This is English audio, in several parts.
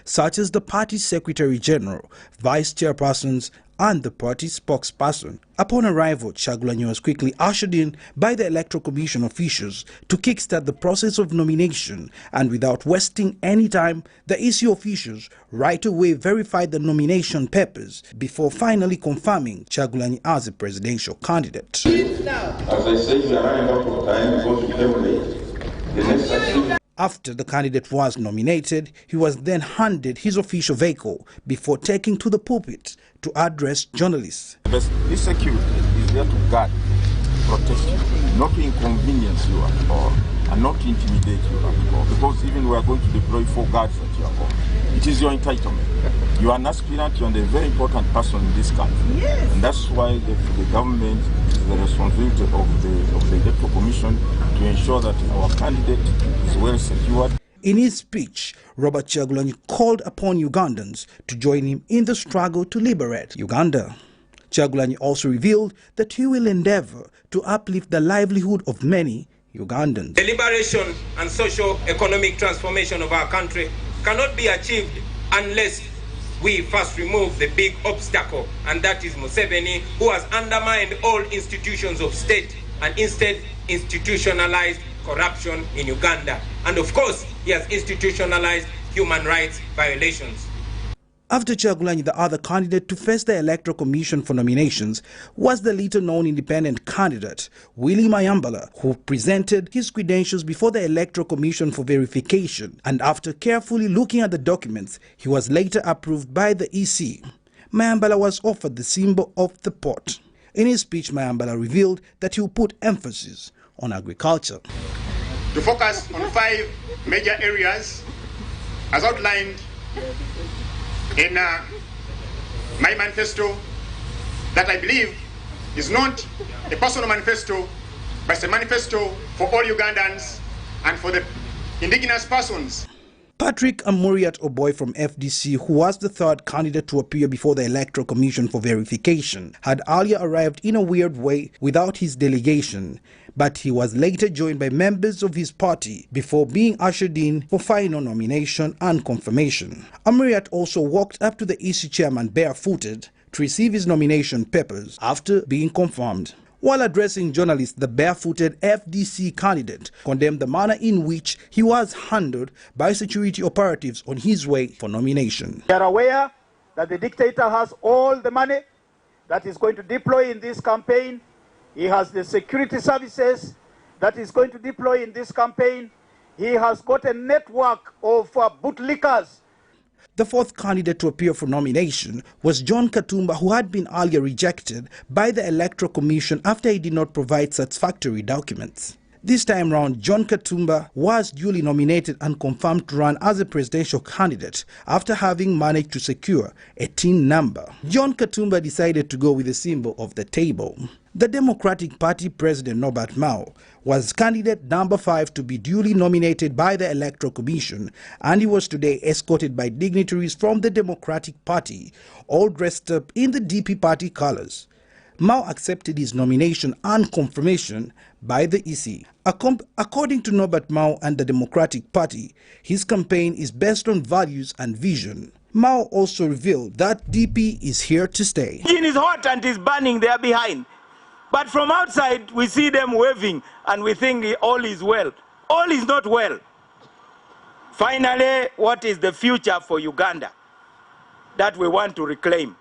such as the party's Secretary General, Vice Chairpersons, and the party's spokesperson. Upon arrival, Kyagulanyi was quickly ushered in by the Electoral Commission officials to kickstart the process of nomination, and without wasting any time, the EC officials right away verified the nomination papers before finally confirming Kyagulanyi as a presidential candidate. As I said, we are running out of time because we came late. The next activity. After the candidate was nominated, he was then handed his official vehicle before taking to the pulpit to address journalists. This security is there to guard, protect you, not to inconvenience you at all, and not to intimidate you at all, because even we are going to deploy 4 guards at your home. It is your entitlement. You are an aspirant, you are a very important person in this country. Yes. And that's why the government is the responsibility of the Electoral Commission to ensure that our candidate is well secured. In his speech, Robert Kyagulanyi called upon Ugandans to join him in the struggle to liberate Uganda. Kyagulanyi also revealed that he will endeavor to uplift the livelihood of many Ugandans. The liberation and socio-economic transformation of our country cannot be achieved unless we first remove the big obstacle, and that is Museveni, who has undermined all institutions of state and instead institutionalized corruption in Uganda. And of course, he has institutionalized human rights violations. After Kyagulanyi, the other candidate to face the Electoral Commission for nominations was the little-known independent candidate, Willie Mayambala, who presented his credentials before the Electoral Commission for verification, and after carefully looking at the documents, he was later approved by the EC. Mayambala was offered the symbol of the pot. In his speech, Mayambala revealed that he will put emphasis on agriculture. To focus on 5 major areas as outlined in my manifesto, that I believe is not a personal manifesto, but it's a manifesto for all Ugandans and for the indigenous persons. Patrick Amuriat Oboy from FDC, who was the 3rd candidate to appear before the Electoral Commission for verification, had earlier arrived in a weird way without his delegation, but he was later joined by members of his party before being ushered in for final nomination and confirmation. Amuriat also walked up to the EC chairman barefooted to receive his nomination papers after being confirmed. While addressing journalists, the barefooted FDC candidate condemned the manner in which he was handled by security operatives on his way for nomination. We are aware that the dictator has all the money that is going to deploy in this campaign. He has the security services that is going to deploy in this campaign. He has got a network of bootlickers. The 4th candidate to appear for nomination was John Katumba, who had been earlier rejected by the Electoral Commission after he did not provide satisfactory documents. This time round, John Katumba was duly nominated and confirmed to run as a presidential candidate after having managed to secure a TIN number. John Katumba decided to go with the symbol of the table. The Democratic Party President Norbert Mao was candidate number 5 to be duly nominated by the Electoral Commission, and he was today escorted by dignitaries from the Democratic Party, all dressed up in the DP party colors. Mao accepted his nomination and confirmation by the EC. According to Norbert Mao and the Democratic Party, his campaign is based on values and vision. Mao also revealed that DP is here to stay. The engine is hot and is burning there behind. But from outside, we see them waving and we think all is well. All is not well. Finally, what is the future for Uganda that we want to reclaim?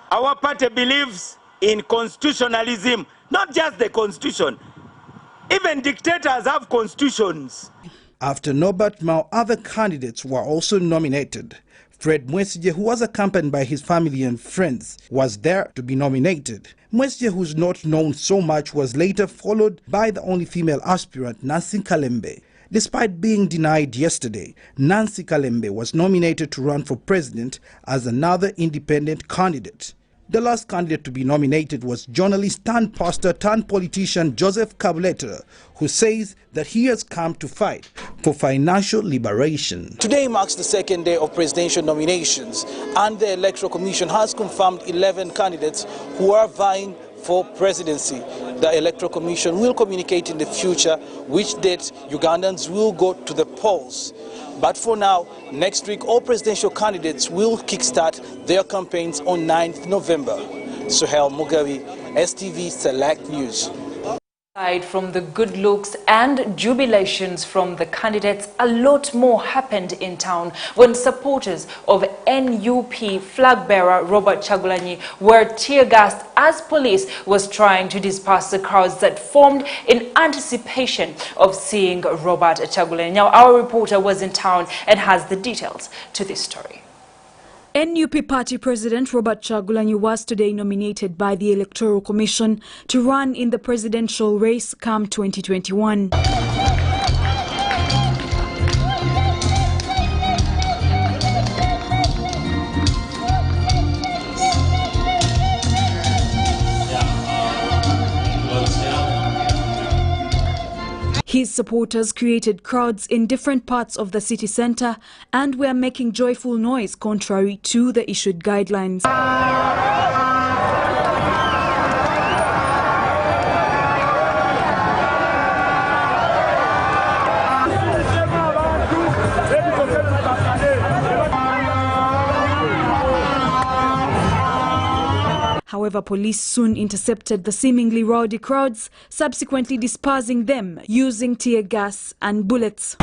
Our party believes in constitutionalism, not just the constitution. Even dictators have constitutions. After Norbert Mao, other candidates were also nominated. Fred Mwesigye, who was accompanied by his family and friends, was there to be nominated. Mwesigye, who's not known so much, was later followed by the only female aspirant, Nancy Kalembe. Despite being denied yesterday, Nancy Kalembe was nominated to run for president as another independent candidate. The last candidate to be nominated was journalist turned pastor turned politician Joseph Kabuleta, who says that he has come to fight for financial liberation. Today marks the 2nd day of presidential nominations, and the Electoral Commission has confirmed 11 candidates who are vying for presidency. The Electoral Commission will communicate in the future which date Ugandans will go to the polls. But for now, next week, all presidential candidates will kickstart their campaigns on 9th November. Suhail Mugavi, STV Select News. Aside from the good looks and jubilations from the candidates, a lot more happened in town when supporters of NUP flag bearer Robert Kyagulanyi were tear-gassed as police was trying to disperse the crowds that formed in anticipation of seeing Robert Kyagulanyi. Now, our reporter was in town and has the details to this story. NUP party president Robert Kyagulanyi was today nominated by the Electoral Commission to run in the presidential race come 2021. His supporters created crowds in different parts of the city centre and were making joyful noise contrary to the issued guidelines. However, police soon intercepted the seemingly rowdy crowds, subsequently dispersing them using tear gas and bullets.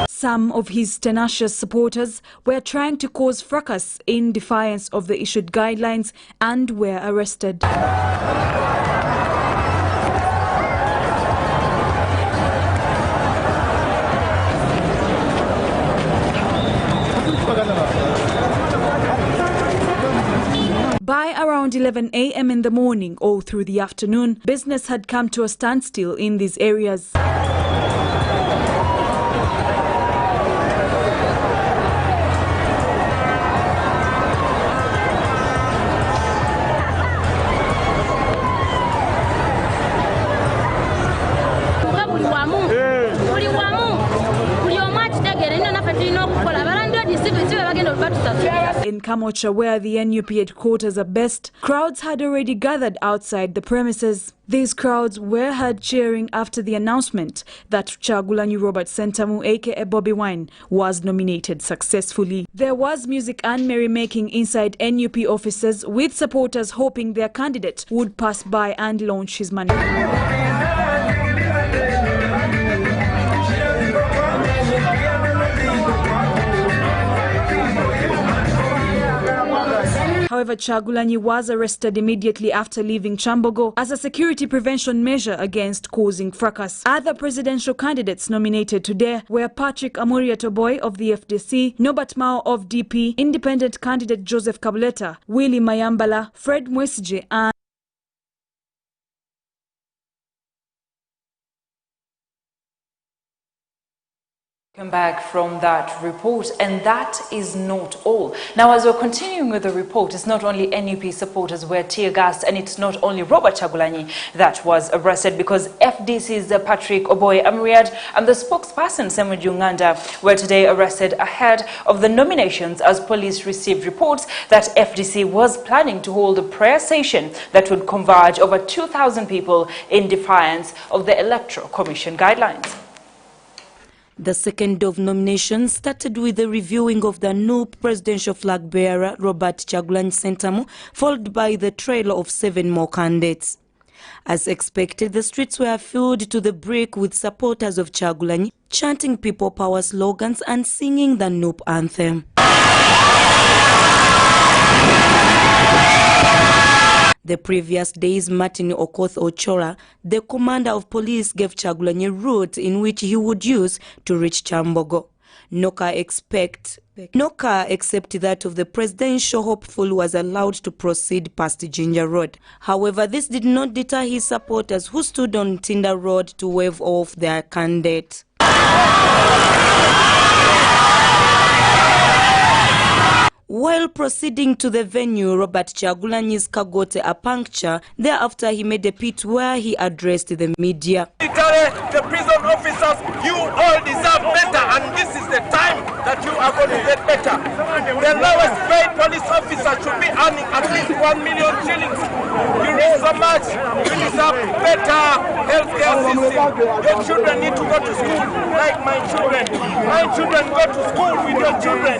Some of his tenacious supporters were trying to cause fracas in defiance of the issued guidelines and were arrested. By around 11 a.m. in the morning or through the afternoon, business had come to a standstill in these areas. In Kamocha, where the NUP headquarters are based, crowds had already gathered outside the premises. These crowds were heard cheering after the announcement that Kyagulanyi Robert Sentamu aka Bobby Wine was nominated successfully. There was music and merrymaking inside NUP offices, with supporters hoping their candidate would pass by and launch his manifesto. However, Kyagulanyi was arrested immediately after leaving Kyambogo as a security prevention measure against causing fracas. Other presidential candidates nominated today were Patrick Amuria Toboy of the FDC, Norbert Mao of DP, independent candidate Joseph Kabuleta, Willie Mayambala, Fred Mwesije and Come back from that report, and that is not all. Now, as we're continuing with the report, it's not only NUP supporters were tear-gassed, and it's not only Robert Kyagulanyi that was arrested, because FDC's Patrick Oboy Amriad and the spokesperson Samuel Uganda were today arrested ahead of the nominations, as police received reports that FDC was planning to hold a prayer session that would converge over 2,000 people in defiance of the Electoral Commission guidelines. The second of nominations started with the reviewing of the new presidential flag bearer Robert Kyagulanyi Sentamu, followed by the trail of 7 more candidates. As expected, the streets were filled to the brim with supporters of Kyagulanyi, chanting people power slogans and singing the NUP anthem. The previous days, Martin Okoth Ochola, the commander of police, gave Kyagulanyi a route in which he would use to reach Kyambogo. No car except that of the presidential hopeful was allowed to proceed past Jinja Road. However, this did not deter his supporters, who stood on Tinder Road to wave off their candidate. While While proceeding to the venue, Robert Chagulanyi's car got a puncture. Thereafter, he made a pitch where he addressed the media. The prison officers, you all deserve better, and this is the time that you are going to get better. The lowest paid police officer should be earning at least 1 million shillings. You reach so much, you deserve better healthcare system. Your children need to go to school like my children. My children go to school with your children.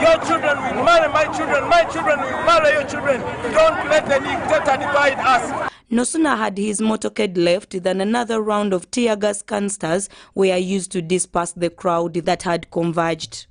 Your children will marry my children will marry your children. Don't let the dictator divide us. No sooner had his motorcade left than another round of tear gas canisters were used to disperse the crowd that had converged.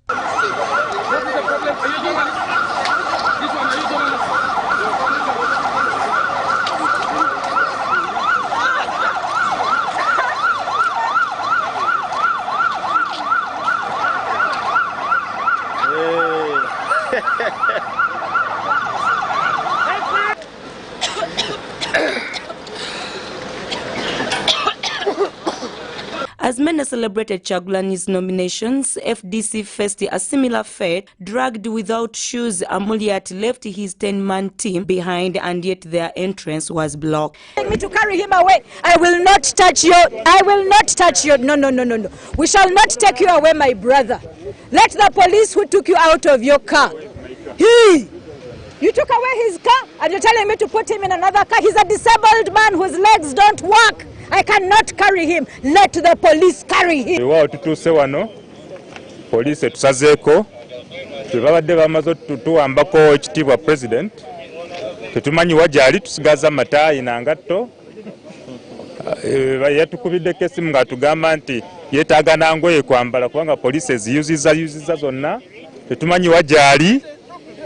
As many celebrated Chagulanyi's nominations, FDC faced a similar fate. Dragged without shoes, Amuliat left his 10-man team behind, and yet their entrance was blocked. Me to carry him away. I will not touch you. I will not touch you. No. We shall not take you away, my brother. Let the police who took you out of your car. You took away his car and you're telling me to put him in another car. He's a disabled man whose legs don't work. I cannot carry him. Let the police carry him. Wao tutuse wano police tusazeeko tebabadde bamaze tutuwambako ekitiibwa president tetumanyi wajali tusigaza mataayi nangatto yatukubiddeko esimu ng'atugamba nti yeetaaga nangoye kwambala kubanga police eziyuziza zonna tetumanyi wajali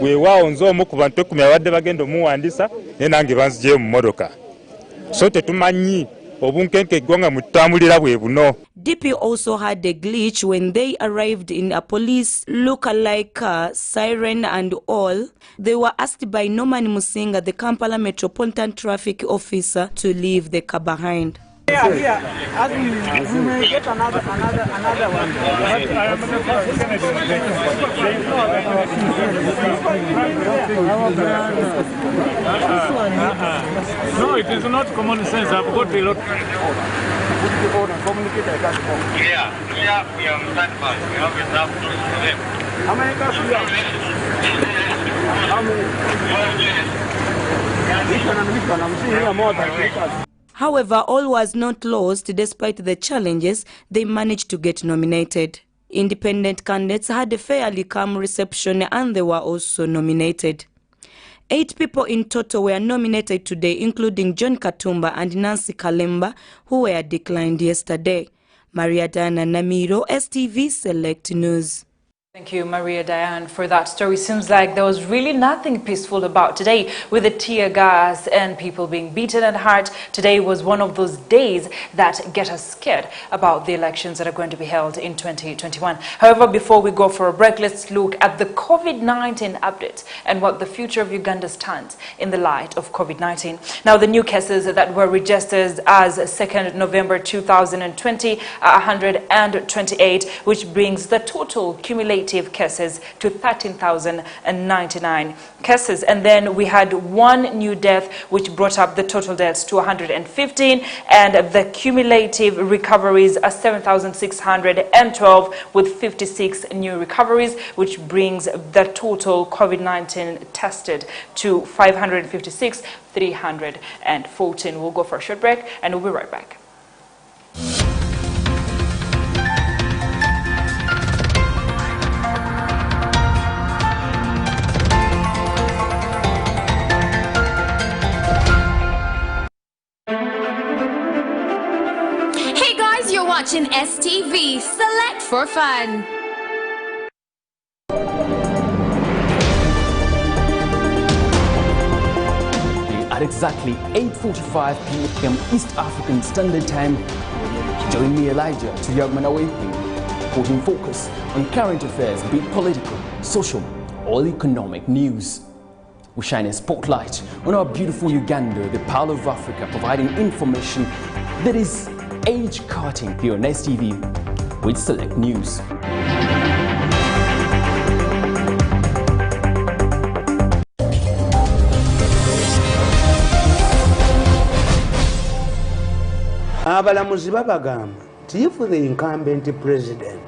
weewaawo nze omu ku bantu 10 abadde bagenda omuwandisa naye nange banzijeyo mu mmotoka so tetumanyi. DP also had a glitch when they arrived in a police look-alike car, siren and all. They were asked by Norman Musinga, the Kampala Metropolitan Traffic Officer, to leave the car behind. Yeah. As we may get another one. No, it is not common sense. I've got a lot. Yeah, we are standby. We have enough for them. How many cars do you have? How many? I'm seeing here more than 3 cars. However, all was not lost. Despite the challenges, they managed to get nominated. Independent candidates had a fairly calm reception and they were also nominated. 8 people in total were nominated today, including John Katumba and Nancy Kalemba, who were declined yesterday. Maria Diana Namiro, STV Select News. Thank you, Maria Diane, for that story. Seems like there was really nothing peaceful about today with the tear gas and people being beaten at heart. Today was one of those days that get us scared about the elections that are going to be held in 2021. However, before we go for a break, let's look at the COVID-19 updates and what the future of Uganda stands in the light of COVID-19. Now, the new cases that were registered as 2nd November 2020 are 128, which brings the total cumulative cases to 13,099 cases. And then we had 1 new death, which brought up the total deaths to 115, and the cumulative recoveries are 7,612 with 56 new recoveries, which brings the total COVID-19 tested to 556,314. We'll go for a short break and we'll be right back. Watching STV Select for Fun. At exactly 8:45 p.m. East African Standard Time, join me, Elijah, to Yagmana Weekly, putting focus on current affairs, be it political, social, or economic news. We shine a spotlight on our beautiful Uganda, the Pearl of Africa, providing information that is age-cutting here on STV with Select News. abalamuzi babagamba if the incumbent president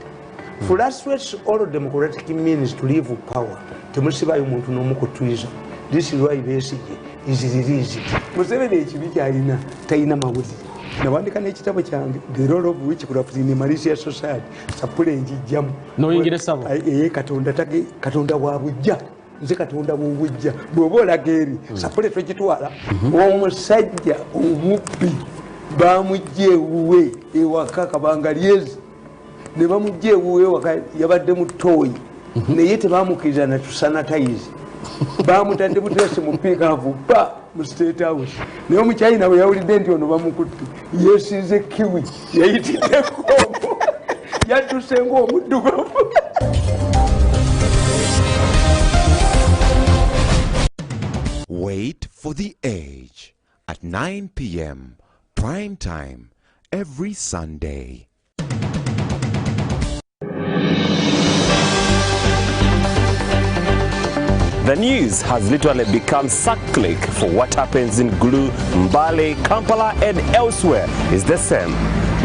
frustrates all democratic means to leave power, temusibayo muntu n'omukutwiza. This is why basically is released. Museveni ekibi alina tayina mawulire. Nawandika n'ekitabo kyange the role of which could have in a malicious society sapule enjijjamu. Noyingire sabo. Katonda wa bujja. Nze Katonda w'obujja. Bw'oba olaga eri sapule twekitwala. Omusajja omubbi bamujja ewuwe ewaka kabanga lyezi. Ne bamujja ewuwe ewaka yabadde mu ttooyi. Naye tebaamukiriza na tusanitize. Bamutadde butese mu piikavu ba mu State House. Naye omukyayina bwe yawulidde nti ono bamukutte yeesize kiwi yayitiddeko yadduse ng'omuddugavu. Wait for the Age at 9 p.m. prime time every Sunday. The news has literally become cyclic for what happens in Gulu, Mbale, Kampala and elsewhere is the same.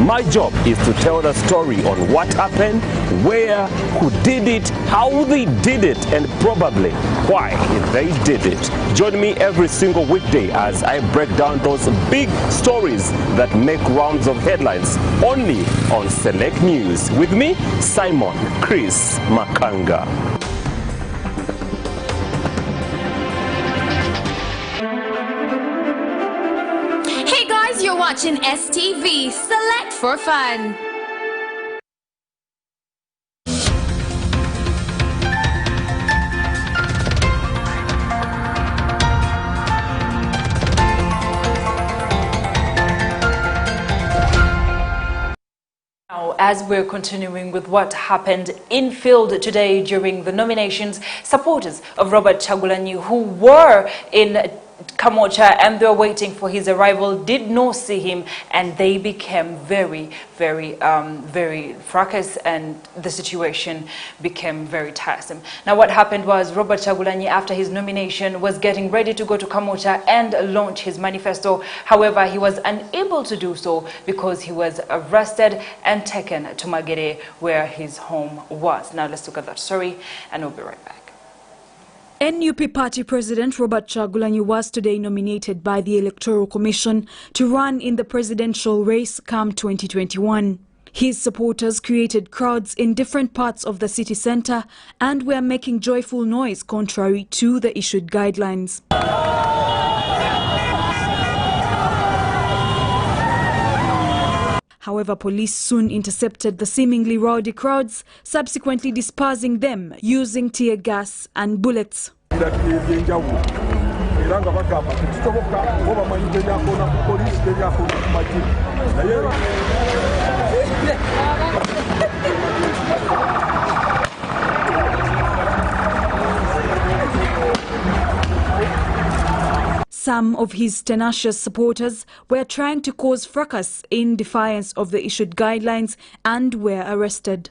My job is to tell the story on what happened, where, who did it, how they did it, and probably why they did it. Join me every single weekday as I break down those big stories that make rounds of headlines only on Select News. With me, Simon Chris Makanga. You're watching STV Select for Fun. Now, as we're continuing with what happened in field today during the nominations, supporters of Robert Chagulanyi who were in Kamocha and they were waiting for his arrival did not see him, and they became very fractious, and the situation became very tiresome. Now what happened was Robert Chagulanyi, after his nomination, was getting ready to go to Kamocha and launch his manifesto. However, he was unable to do so because he was arrested and taken to Magere, where his home was. Now let's look at that story and we'll be right back. NUP Party President Robert Chagulanyi was today nominated by the Electoral Commission to run in the presidential race come 2021. His supporters created crowds in different parts of the city centre and were making joyful noise contrary to the issued guidelines. However, police soon intercepted the seemingly rowdy crowds, subsequently dispersing them using tear gas and bullets. Some of his tenacious supporters were trying to cause fracas in defiance of the issued guidelines and were arrested.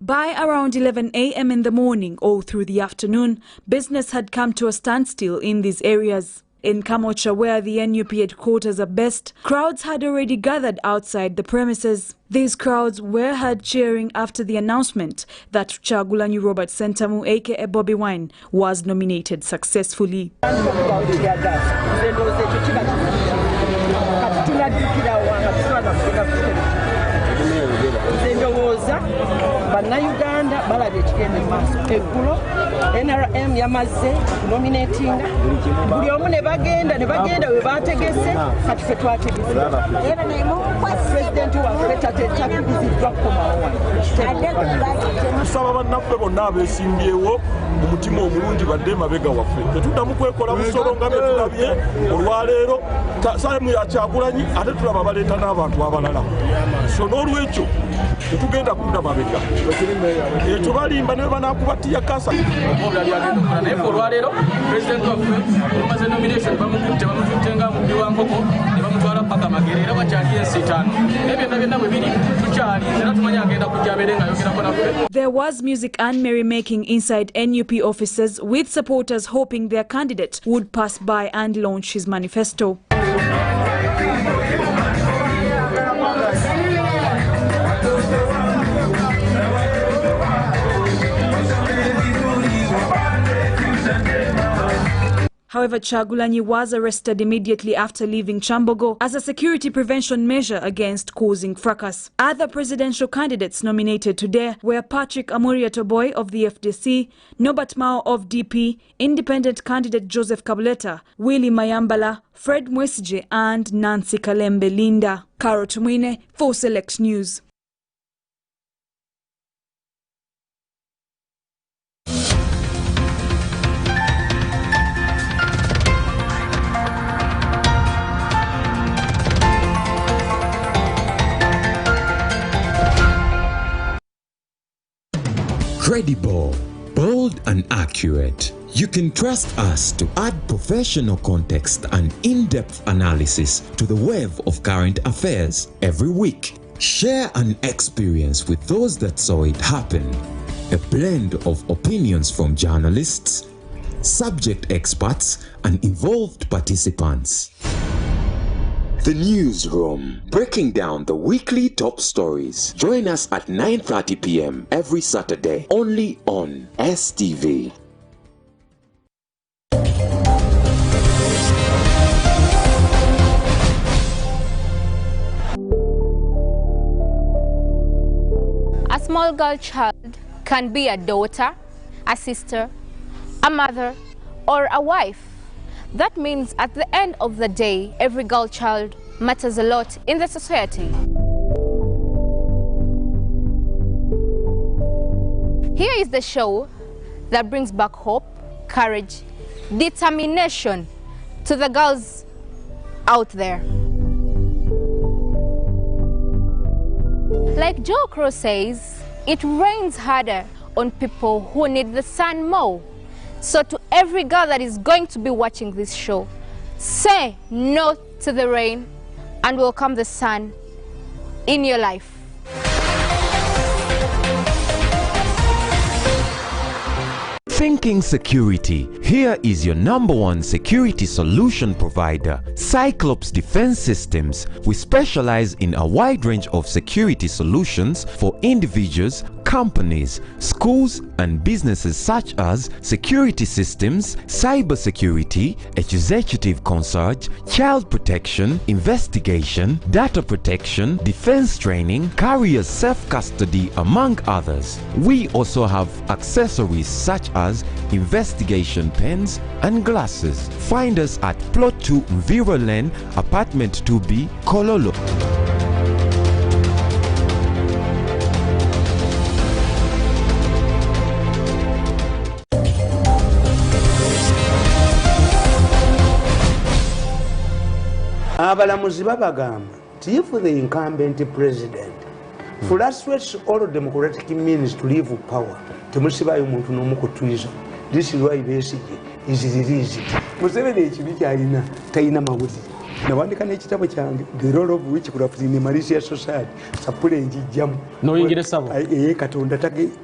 By around 11 a.m. in the morning all through the afternoon, business had come to a standstill in these areas. In Kamocha, where the NUP headquarters are based, crowds had already gathered outside the premises. These crowds were heard cheering after the announcement that Chagulanyi Robert Sentamu, aka Bobby Wine, was nominated successfully. Uganda balabye ekigenda maaso eggulo NRM yamaze nominating buli omu ne bagenda we bategese kati ffe twategese pulezidenti waffe tatakiriziddwa kukomawo tusaba bannaffe bonna abeesimbyewo mu mutima omulungi badde emabega waffe tetuddamu kwekola busolo nga bye tulabye olwaleero Saamu ya Chagulanyi ate tulaba baleeta n'abantu abalala so n'olwekyo tetugenda kudda mabega ekyo balimba ne banakubatiya kasa naye olwaleero pulezidenti waffe omumaze nomination bamukutte nga mubbi wa nkoko ne bamutwala paka Magere era wakyali ensi ttaano naye byonna bwe biri tukyalinze era tumanyi agenda kujja There was music and merrymaking inside NUP offices, with supporters hoping their candidate would pass by and launch his manifesto. However, Kyagulanyi was arrested immediately after leaving Kyambogo as a security prevention measure against causing fracas. Other presidential candidates nominated today were Patrick Amoria Toboy of the FDC, Norbert Mao of DP, independent candidate Joseph Kabuleta, Willie Mayambala, Fred Mwesije and Nancy Kalembe Linda. Caro Tumwine for Select News. Credible, bold and accurate. You can trust us to add professional context and in-depth analysis to the web of current affairs every week. Share an experience with those that saw it happen. A blend of opinions from journalists, subject experts, and involved participants. The Newsroom, breaking down the weekly top stories. Join us at 9:30 p.m. every Saturday, only on STV. A small girl child can be a daughter, a sister, a mother, or a wife. That means at the end of the day, every girl child matters a lot in the society. Here is the show that brings back hope, courage, determination to the girls out there. Like Joe Crow says, it rains harder on people who need the sun more. So to every girl that is going to be watching this show, say no to the rain and welcome the sun in your life. Thinking security. Here is your #1 security solution provider, Cyclops Defense Systems. We specialize in a wide range of security solutions for individuals, companies, schools, and businesses, such as security systems, cybersecurity, executive concierge, child protection, investigation, data protection, defense training, carrier self-custody, among others. We also have accessories such as investigation pens and glasses. Find us at Plot 2 Mviro Lane, Apartment 2B, Kololo. Abalamuzi babagamba nti if the incumbent president frustrates all democratic means to leave power, temusibayo muntu n'omu ku treason. This is why Besigye is released. Museveni ekibi kyalina talina mawulire. Nawandika n'ekitabo kyange, The Role of Which Corrupts in a Malicious Society. Sapule njijjamu. Noyingire sabo.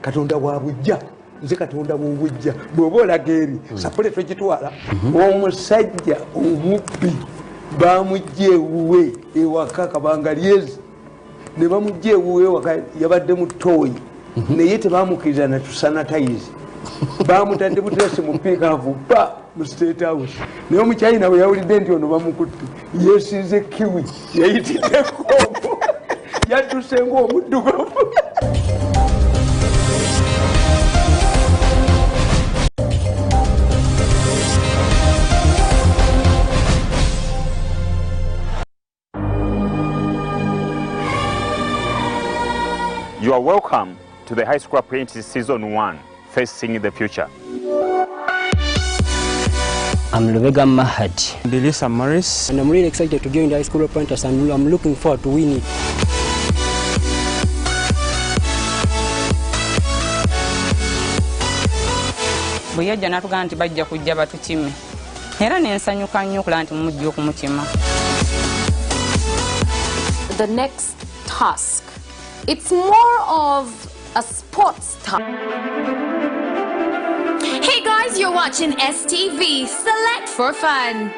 Katonda wa bujja. Nze Katonda w'obujja. Bw'oba olaga eri, sapule togitwala. Omusajja omubbi bamujja ewuwe ewaka kabanga lyezi. Ne bamujja ewuwe ewaka yabadde mu ttooyi. Naye tebamukkiriza na tusanitize. Bamutadde butesi mu piikaavu pa mu State House. Naye omukyayina bwe yawulidde nti ono bamukutte yeesize kiwi yayitiddeko yadduse ng'omuddugavu. You are welcome to the High School Apprentice Season 1, Facing the Future. I'm Lubega Mahad. Delisa Morris. And I'm really excited to join the High School Apprentice, and I'm looking forward to winning. Buyajja natugamba nti bajja kujja batukime. Era nensanyuka nnyo okulaba nti mujja okumukima. The next task, it's more of a sports star. Hey guys, you're watching STV. Select for fun.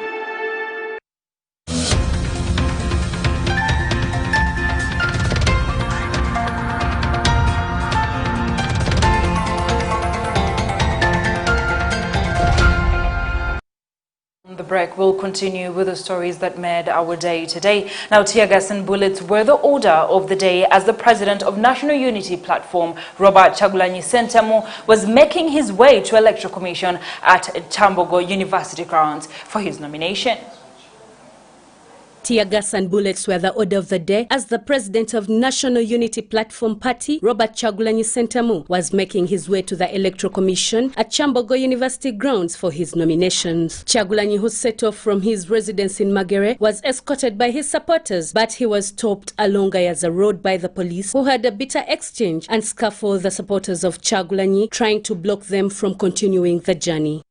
The break will continue with the stories that made our day today. Now, tear gas and bullets were the order of the day as the president of National Unity Platform, Robert Kyagulanyi Ssentamu, was making his way to Electoral Commission at Kyambogo University grounds for his nomination. Tear gas and bullets were the order of the day as the president of National Unity Platform Party, Robert Kyagulanyi Ssentamu, was making his way to the Electoral Commission at Kyambogo University grounds for his nominations. Kyagulanyi, who set off from his residence in Magere, was escorted by his supporters, but he was stopped along Gayaza Road by the police, who had a bitter exchange and scuffle with the supporters of Kyagulanyi, trying to block them from continuing the journey.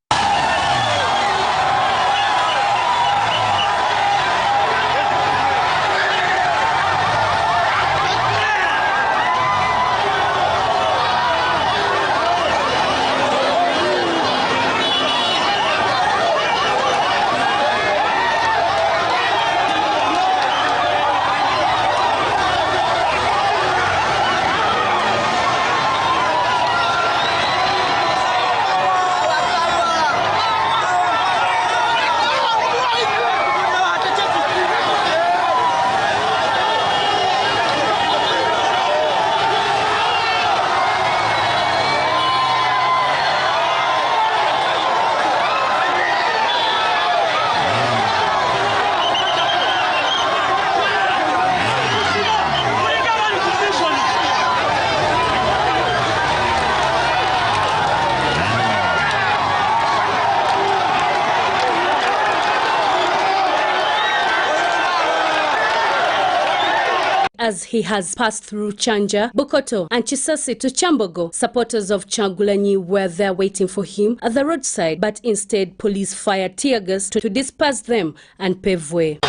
As he has passed through Chanja, Bukoto and Chisasi to Kyambogo, supporters of Kyagulanyi were there waiting for him at the roadside, but instead police fired tear gas to disperse them and pave way.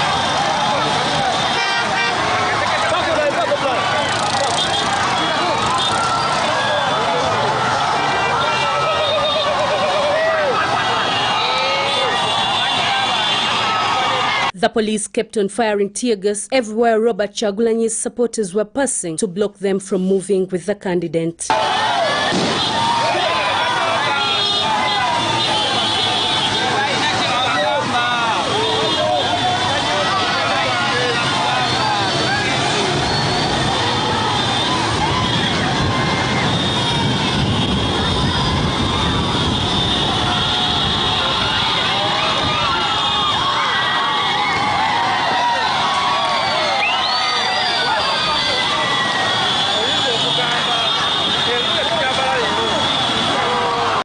The police kept on firing tear gas everywhere Robert Kyagulanyi's supporters were passing to block them from moving with the candidate.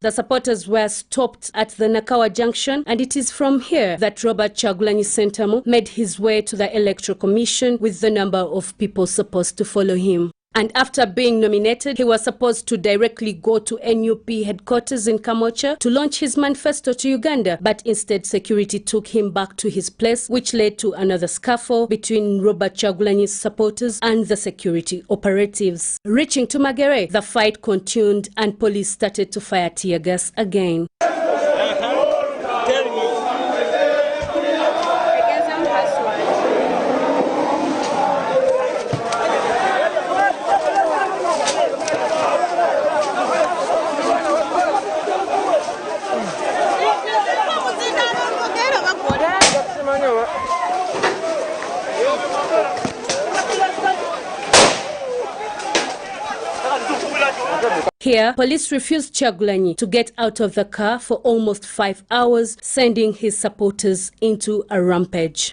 The supporters were stopped at the Nakawa Junction, and it is from here that Robert Kyagulanyi Ssentamu made his way to the Electoral Commission with the number of people supposed to follow him. And after being nominated, he was supposed to directly go to NUP headquarters in Kamocha to launch his manifesto to Uganda, but instead security took him back to his place, which led to another scuffle between Robert Kyagulanyi's supporters and the security operatives. Reaching to Magere, the fight continued and police started to fire tear gas again. Here, police refused Kyagulanyi to get out of the car for almost 5 hours, sending his supporters into a rampage.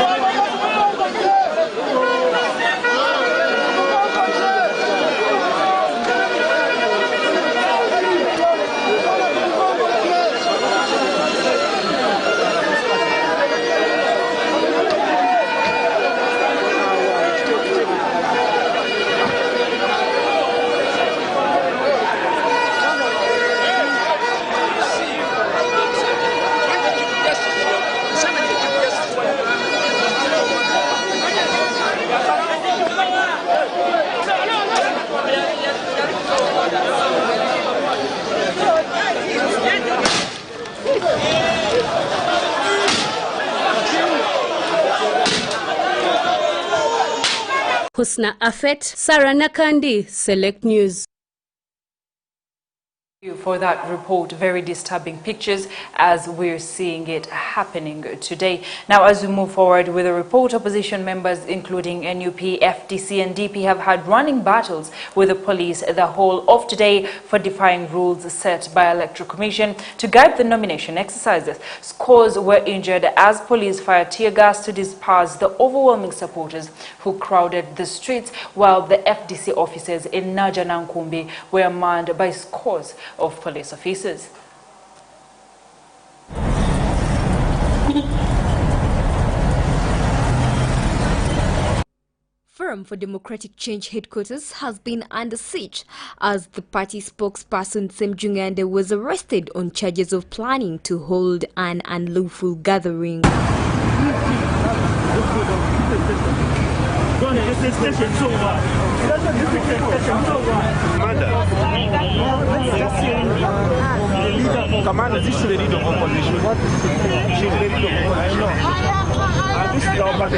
Husna Afet, Sarah Nakandi, Select News. Thank you for that report. Very disturbing pictures as we're seeing it happening today. Now, as we move forward with the report, opposition members including NUP, FDC and DP have had running battles with the police the whole of today for defying rules set by Electoral Commission to guide the nomination exercises. Scores were injured as police fired tear gas to disperse the overwhelming supporters who crowded the streets, while the FDC offices in Najanankumbi were manned by scores of police officers. Forum for Democratic Change headquarters has been under siege as the party spokesperson Sam Jungande was arrested on charges of planning to hold an unlawful gathering. Commander, this is the leader of opposition. She's the leader of opposition. This is our party.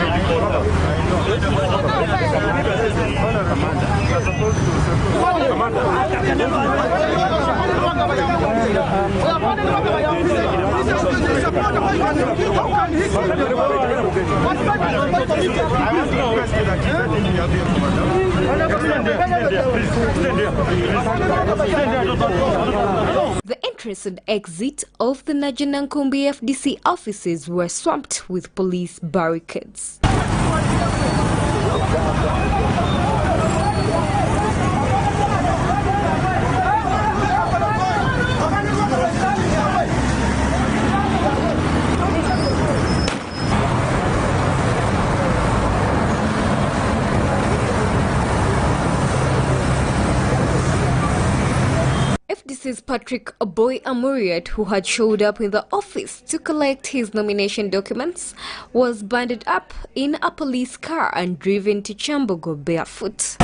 The entrance and exit of the Najanankumbi FDC offices were swamped with police barricades. FDC's Patrick Aboy Amuriat, who had showed up in the office to collect his nomination documents, was banded up in a police car and driven to Chambogo barefoot.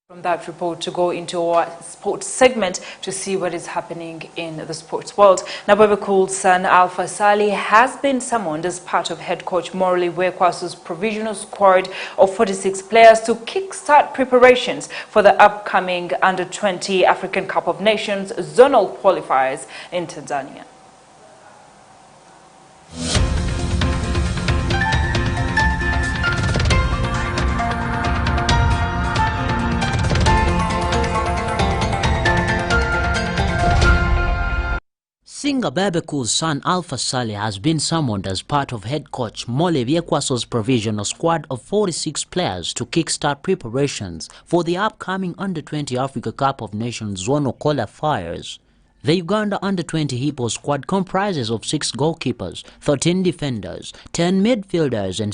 From that report to go into our sports segment to see what is happening in the sports world. Now, Babakul's son Alpha Sali has been summoned as part of head coach Morley Wekwasu's provisional squad of 46 players to kickstart preparations for the upcoming Under-20 African Cup of Nations zonal qualifiers in Tanzania. Singer Babakul's son Alpha Saleh has been summoned as part of head coach Mole Viekwaso's provisional squad of 46 players to kickstart preparations for the upcoming Under-20 Africa Cup of Nations zonal qualifiers. The Uganda Under-20 Hippo squad comprises of 6 goalkeepers, 13 defenders, 10 midfielders and